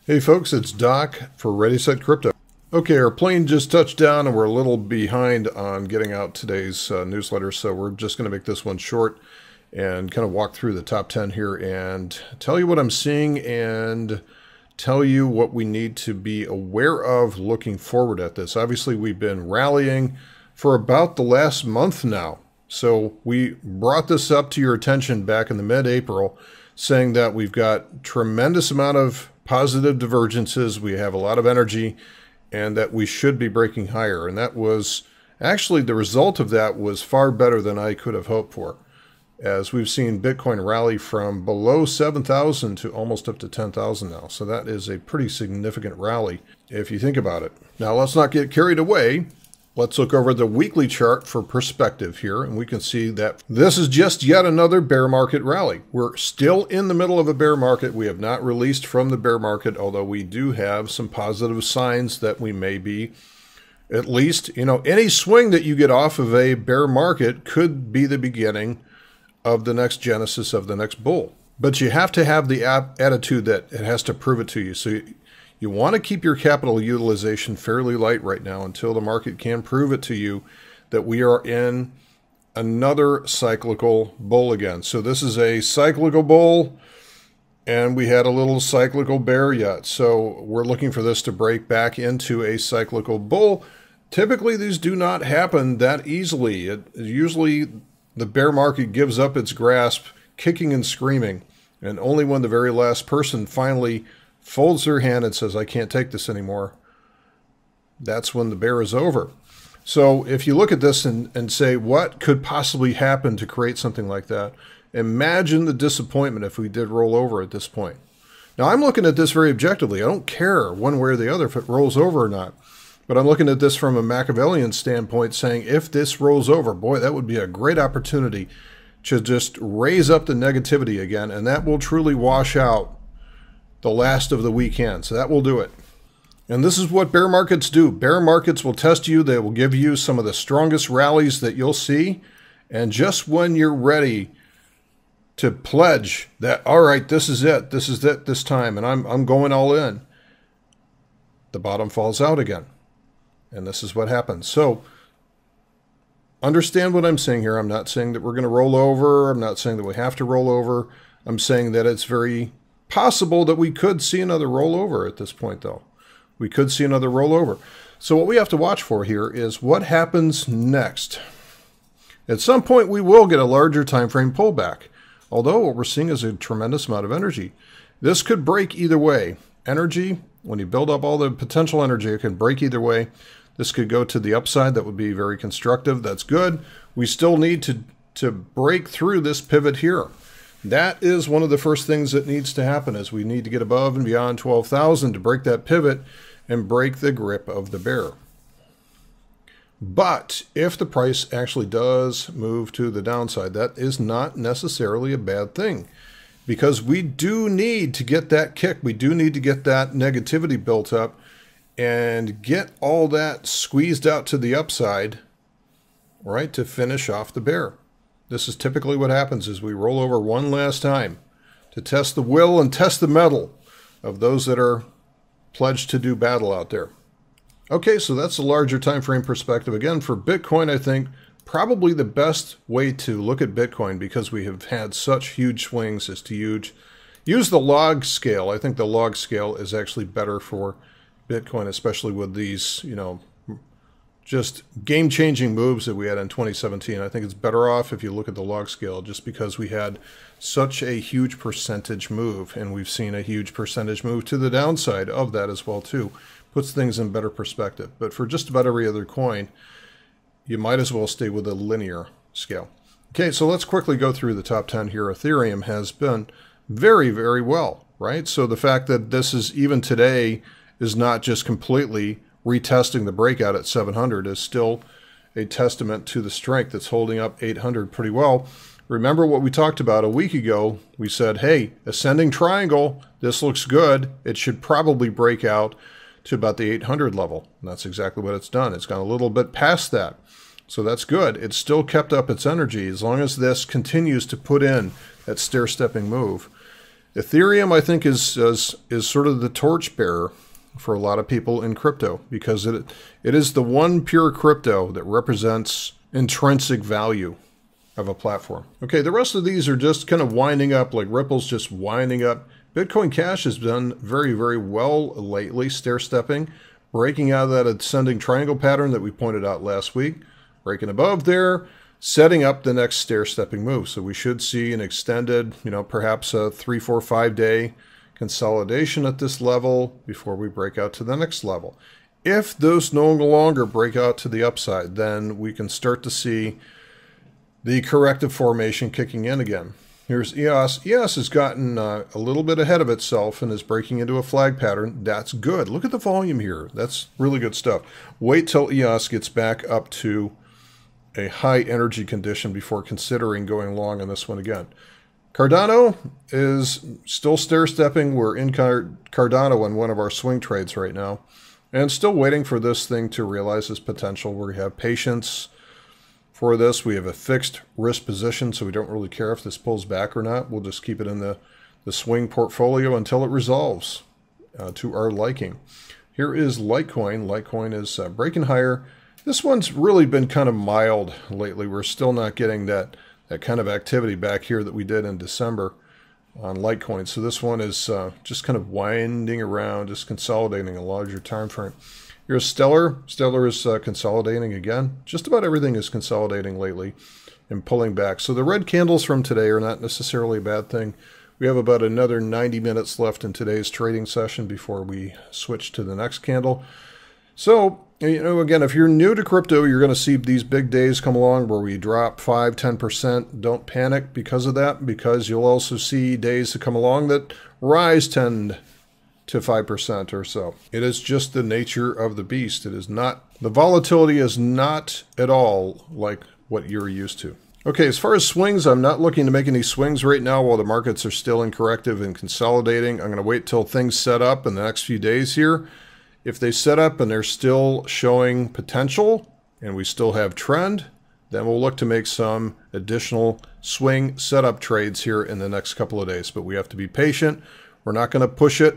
Hey folks, it's Doc for ReadySetCrypto. Okay, our plane just touched down and we're a little behind on getting out today's newsletter, so we're just going to make this one short and kind of walk through the top 10 here and tell you what I'm seeing and tell you what we need to be aware of looking forward at this. Obviously, we've been rallying for about the last month now. So we brought this up to your attention back in the mid-April, saying that we've got tremendous amount of positive divergences, we have a lot of energy, and that we should be breaking higher. And that was actually, the result of that was far better than I could have hoped for, as we've seen Bitcoin rally from below 7,000 to almost up to 10,000 now. So that is a pretty significant rally if you think about it. Now let's not get carried away. Let's look over the weekly chart for perspective here, and we can see that this is just yet another bear market rally. We're still in the middle of a bear market. We have not released from the bear market, although we do have some positive signs that we may be, at least, any swing that you get off of a bear market could be the beginning of the next genesis of the next bull. But you have to have the attitude that it has to prove it to you. So you want to keep your capital utilization fairly light right now until the market can prove it to you that we are in another cyclical bull again. So this is a cyclical bull, and we had a little cyclical bear yet. So we're looking for this to break back into a cyclical bull. Typically, these do not happen that easily. Usually the bear market gives up its grasp, kicking and screaming, and only when the very last person finally folds their hand and says, I can't take this anymore, that's when the bear is over. So if you look at this and say, what could possibly happen to create something like that? Imagine the disappointment if we did roll over at this point. Now, I'm looking at this very objectively. I don't care one way or the other if it rolls over or not. But I'm looking at this from a Machiavellian standpoint, saying if this rolls over, boy, that would be a great opportunity to just raise up the negativity again, and that will truly wash out the last of the weekend. So that will do it. And this is what bear markets do. Bear markets will test you. They will give you some of the strongest rallies that you'll see. And just when you're ready to pledge that, all right, this is it this time, and I'm going all in, the bottom falls out again. And this is what happens. So understand what I'm saying here. I'm not saying that we're going to roll over. I'm not saying that we have to roll over. I'm saying that it's very possible that we could see another rollover at this point, though. We could see another rollover. So what we have to watch for here is what happens next. At some point, we will get a larger time frame pullback, although what we're seeing is a tremendous amount of energy. This could break either way. Energy, when you build up all the potential energy, it can break either way. This could go to the upside. That would be very constructive. That's good. We still need to break through this pivot here. That is one of the first things that needs to happen, is we need to get above and beyond 12,000 to break that pivot and break the grip of the bear. But if the price actually does move to the downside, that is not necessarily a bad thing, because we do need to get that kick. We do need to get that negativity built up and get all that squeezed out to the upside, right, to finish off the bear. This is typically what happens, is we roll over one last time to test the will and test the mettle of those that are pledged to do battle out there. Okay, so that's a larger time frame perspective. Again, for Bitcoin, I think probably the best way to look at Bitcoin, because we have had such huge swings, is to use the log scale. I think the log scale is actually better for Bitcoin, especially with these, just game-changing moves that we had in 2017. I think it's better off if you look at the log scale, just because we had such a huge percentage move, and we've seen a huge percentage move to the downside of that as well too. Puts things in better perspective. But for just about every other coin, you might as well stay with a linear scale. Okay, so let's quickly go through the top 10 here. Ethereum has been very, very well, right? So the fact that this is, even today, is not just completely retesting the breakout at 700 is still a testament to the strength that's holding up 800 pretty well. Remember what we talked about a week ago. We said, hey, ascending triangle, this looks good. It should probably break out to about the 800 level. And that's exactly what it's done. It's gone a little bit past that. So that's good. It's still kept up its energy. As long as this continues to put in that stair-stepping move, Ethereum, I think, is sort of the torchbearer for a lot of people in crypto, because it is the one pure crypto that represents intrinsic value of a platform. Okay, the rest of these are just kind of winding up, like Ripple's just winding up. Bitcoin Cash has done very, very well lately, stair-stepping, breaking out of that ascending triangle pattern that we pointed out last week, breaking above there, setting up the next stair-stepping move. So we should see an extended, perhaps a 3, 4, 5 day consolidation at this level before we break out to the next level. If those no longer break out to the upside, then we can start to see the corrective formation kicking in again. Here's EOS. EOS has gotten a little bit ahead of itself and is breaking into a flag pattern. That's good. Look at the volume here. That's really good stuff. Wait till EOS gets back up to a high energy condition before considering going long on this one again. Cardano is still stair-stepping. We're in Cardano on one of our swing trades right now, and still waiting for this thing to realize its potential. We have patience for this. We have a fixed risk position, so we don't really care if this pulls back or not. We'll just keep it in the swing portfolio until it resolves to our liking. Here is Litecoin. Litecoin is breaking higher. This one's really been kind of mild lately. We're still not getting that kind of activity back here that we did in December on Litecoin. So this one is just kind of winding around, just consolidating a larger time frame. Here's Stellar. Stellar is consolidating again. Just about everything is consolidating lately and pulling back. So the red candles from today are not necessarily a bad thing. We have about another 90 minutes left in today's trading session before we switch to the next candle. So, again, if you're new to crypto, you're going to see these big days come along where we drop 5, 10%. Don't panic because of that, because you'll also see days that come along that rise 10 to 5% or so. It is just the nature of the beast. It is not, the volatility is not at all like what you're used to. Okay, as far as swings, I'm not looking to make any swings right now while the markets are still in corrective and consolidating. I'm going to wait till things set up in the next few days here. If they set up and they're still showing potential and we still have trend, then we'll look to make some additional swing setup trades here in the next couple of days. But we have to be patient. We're not going to push it.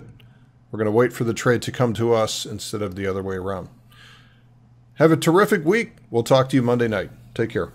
We're going to wait for the trade to come to us instead of the other way around. Have a terrific week. We'll talk to you Monday night. Take care.